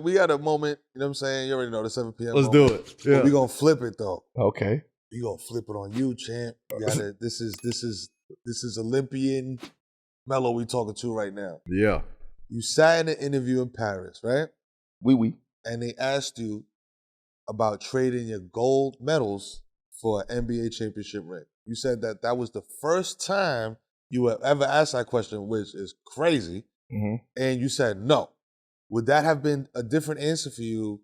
we had a moment, you know what I'm saying? You already know the 7 p.m. Let's moment. do it. Yeah. But we gonna flip it though. Okay. We gonna flip it on you, champ. You gotta, this is Olympian Melo we talking to right now. Yeah. You sat in an interview in Paris, right? Oui. And they asked you about trading your gold medals for an NBA championship ring. You said that was the first time you have ever asked that question, which is crazy. Mm-hmm. And you said no. Would that have been a different answer for you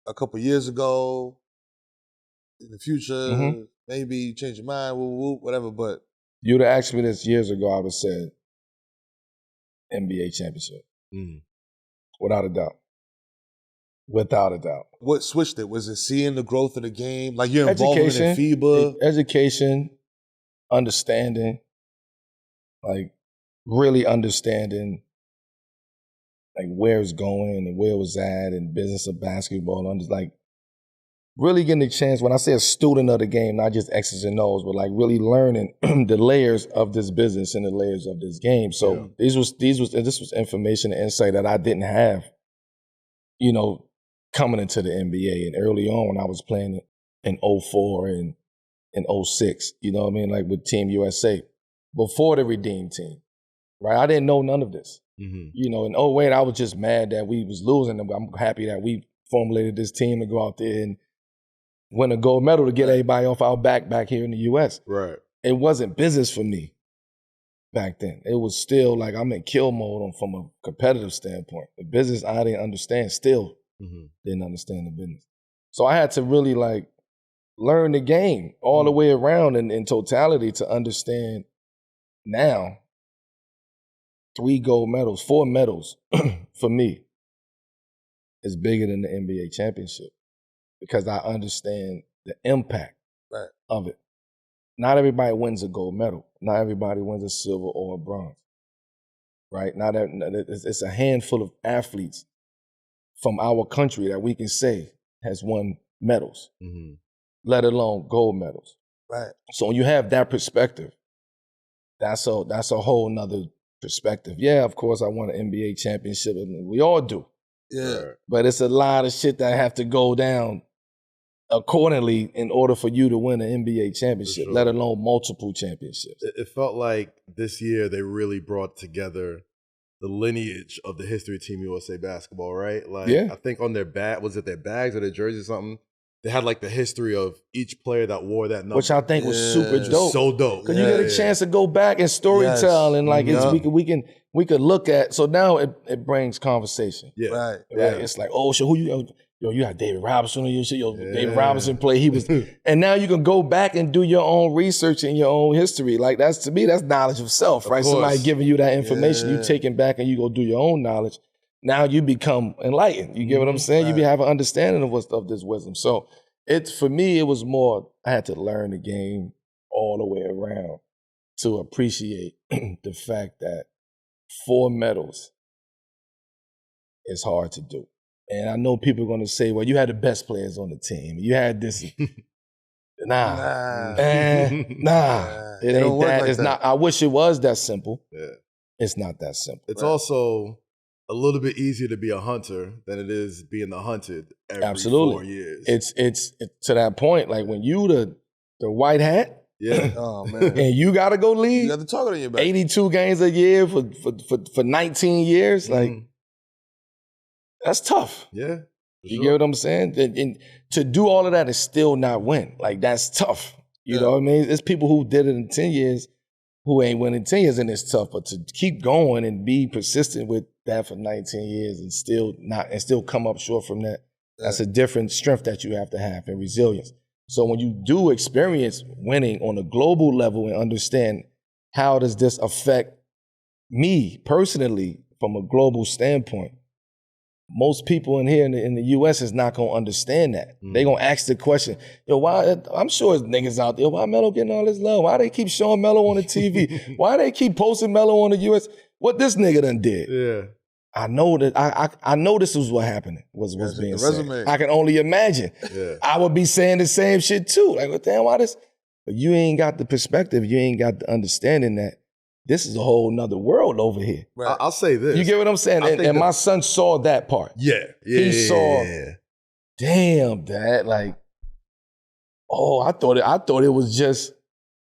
a couple years ago, in the future? Mm-hmm. Maybe you change your mind, whatever, but... You'd have asked me this years ago, I would have said NBA championship. Mm. Without a doubt. Without a doubt. What switched it? Was it seeing the growth of the game? Like your involvement in FIBA? Education, understanding, like really understanding like where it's going and where it was at and business of basketball. I'm just like really getting a chance, when I say a student of the game, not just X's and O's, but like really learning the layers of this business and the layers of this game. So this was information and insight that I didn't have, you know, coming into the NBA. And early on when I was playing in 04 and in 06, you know what I mean? Like with Team USA, before the Redeem team, right? I didn't know none of this. Mm-hmm. You know, in 08, I was just mad that we was losing. I'm happy that we formulated this team to go out there and win a gold medal to get everybody off our back here in the U.S. Right. It wasn't business for me back then. It was still like I'm in kill mode from a competitive standpoint. The business I didn't understand, still didn't understand the business. So I had to really like learn the game all the way around in totality to understand now 3 gold medals, 4 medals for me is bigger than the NBA championship because I understand the impact of it. Not everybody wins a gold medal. Not everybody wins a silver or a bronze, right? It's a handful of athletes from our country that we can say has won medals, let alone gold medals. Right. So when you have that perspective, that's a whole nother perspective. Yeah, of course, I won an NBA championship, and we all do. Yeah. But it's a lot of shit that have to go down accordingly in order for you to win an NBA championship, let alone multiple championships. It felt like this year they really brought together the lineage of the history of Team USA basketball, right? Like, I think on their was it their bags or their jerseys or something? They had like the history of each player that wore that number. Which I think was super dope. So dope. Because you get a chance to go back and storytell and like we could look at, so now it brings conversation. Yeah. Right. It's like, oh, so who you had David Robinson on your shit. David Robinson played. He was, and now you can go back and do your own research and your own history. Like to me, that's knowledge of self, right? Somebody giving you that information, you taking back and you go do your own knowledge. Now you become enlightened. You get what I'm saying? You have an understanding of this wisdom. So for me, it was more, I had to learn the game all the way around to appreciate the fact that 4 medals is hard to do. And I know people are going to say, well, you had the best players on the team. You had this. Nah. It ain't that. It's not. I wish it was that simple. Yeah. It's not that simple. It's also a little bit easier to be a hunter than it is being the hunted every 4 years. It's to that point, like when you the white hat, oh man, and you got to go lead. You got the target on your back. 82 games a year for 19 years, like. That's tough. Yeah. You get what I'm saying? And to do all of that is still not win. Like, that's tough. You know what I mean? There's people who did it in 10 years who ain't winning 10 years, and it's tough. But to keep going and be persistent with that for 19 years and still come up short from that, that's a different strength that you have to have and resilience. So when you do experience winning on a global level and understand how does this affect me personally from a global standpoint, most people in here in the U.S. is not going to understand that. They going to ask the question, why, I'm sure there's niggas out there, why Melo getting all this love? Why they keep showing Melo on the TV? Why they keep posting Melo on the U.S.? What this nigga done did? Yeah. I know that, I know this was what happened, was being said. I can only imagine. Yeah. I would be saying the same shit too. Like, damn, why this? But you ain't got the perspective, you ain't got the understanding that this is a whole nother world over here. Right. I'll say this. You get what I'm saying? And my son saw that part. He saw, damn, Dad, like, oh, I thought it was just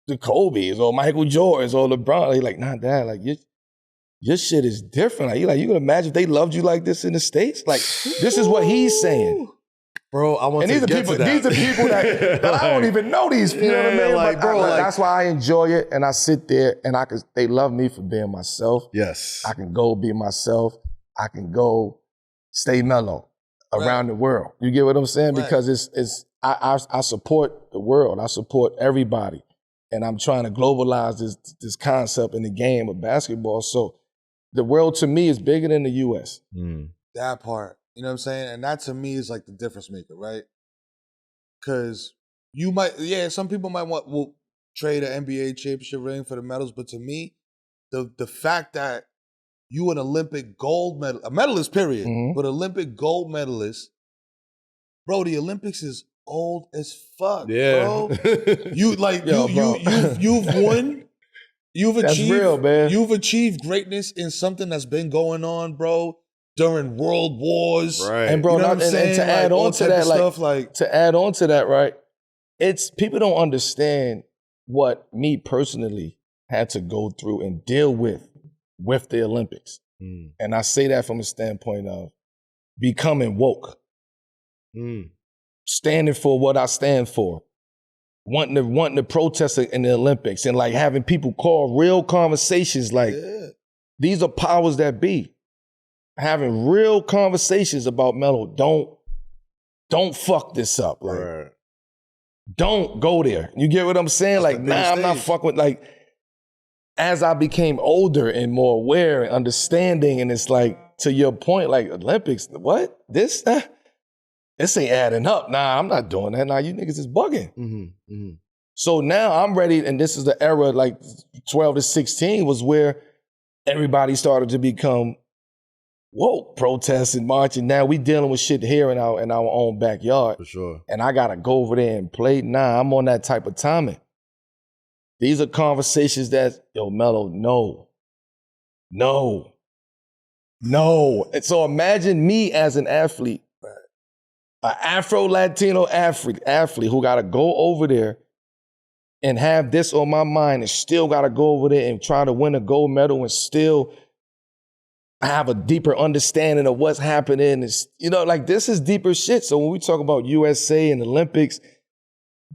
the Kobe's or Michael Jordans or LeBron. He's like, nah, Dad, like, your shit is different. Like, you can imagine if they loved you like this in the States? Like, this is what he's saying. Bro, I want to get to that. These are people that I don't even know these people. You know what I mean? Like, bro, that's why I enjoy it, and I sit there, and they love me for being myself. Yes. I can go be myself. I can go stay mellow around the world. You get what I'm saying? Right. Because I support the world. I support everybody, and I'm trying to globalize this concept in the game of basketball. So the world to me is bigger than the U.S. That part. You know what I'm saying? And that to me is like the difference maker, right? Because you might, some people will trade an NBA championship ring for the medals, but to me, the fact that you an Olympic gold medal, a medalist, period, but Olympic gold medalist, bro, the Olympics is old as fuck, bro. You've won. That's real, man. You've achieved greatness in something that's been going on, bro, during world wars. Right. And bro, you know what I'm saying? To add on to that, to add on to that, right? It's people don't understand what me personally had to go through and deal with the Olympics. And I say that from a standpoint of becoming woke. Standing for what I stand for. Wanting to protest in the Olympics and like having people call real conversations like these are powers that be. Having real conversations about Melo. Don't fuck this up. Like, don't go there. You get what I'm saying? Like, I'm not fucking with, like, as I became older and more aware and understanding, and it's like, to your point, like, Olympics, what? This ain't adding up. Nah, I'm not doing that. Nah, you niggas is bugging. So now I'm ready, and this is the era, like 12 to 16 was where everybody started to become woke, protesting, marching. Now we dealing with shit here in our own backyard. For sure. And I gotta go over there and play. Nah, I'm on that type of timing. These are conversations that, Melo, no. And so imagine me as an athlete, an Afro-Latino athlete who gotta go over there and have this on my mind and still gotta go over there and try to win a gold medal and still have a deeper understanding of what's happening. It's, this is deeper shit. So when we talk about USA and Olympics,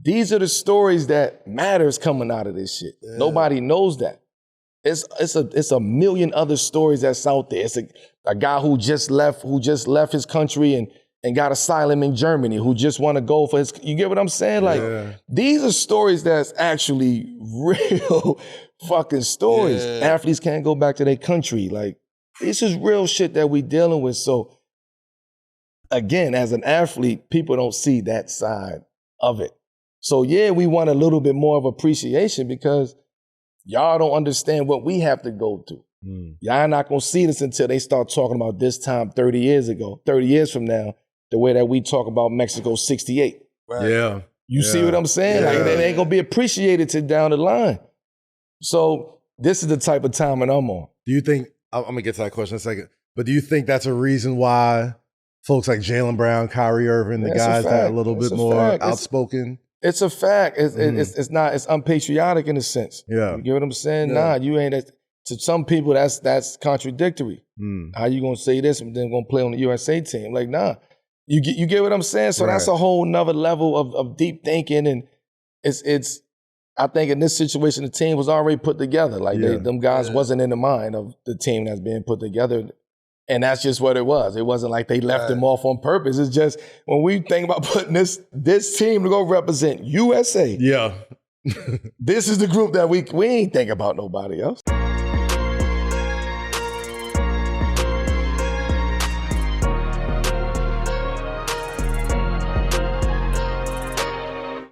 these are the stories that matters coming out of this shit. Nobody knows that. It's a million other stories that's out there. It's a guy who just left his country and got asylum in Germany, who just want to go for his, you get what I'm saying? Like, these are stories that's actually real fucking stories. Athletes can't go back to their country. Like, this is real shit that we dealing with. So again, as an athlete, people don't see that side of it. So we want a little bit more of appreciation because y'all don't understand what we have to go through. Y'all not gonna see this until they start talking about this time 30 years from now, the way that we talk about Mexico 68. Right. You see what I'm saying? Like, they ain't gonna be appreciated till down the line. So this is the type of time that I'm on. Do you think, I'm gonna get to that question in a second, but do you think that's a reason why folks like Jaylen Brown, Kyrie Irving, the guys that are a little bit more outspoken? It's a fact. It's unpatriotic in a sense. You get what I'm saying? Nah, you ain't. To some people, that's contradictory. How you gonna say this and then gonna play on the USA team? Like, nah. You get what I'm saying? So that's a whole nother level of deep thinking, and it's. I think in this situation, the team was already put together. Like, them guys wasn't in the mind of the team that's being put together. And that's just what it was. It wasn't like they left them off on purpose. It's just when we think about putting this team to go represent USA, this is the group that we ain't think about nobody else.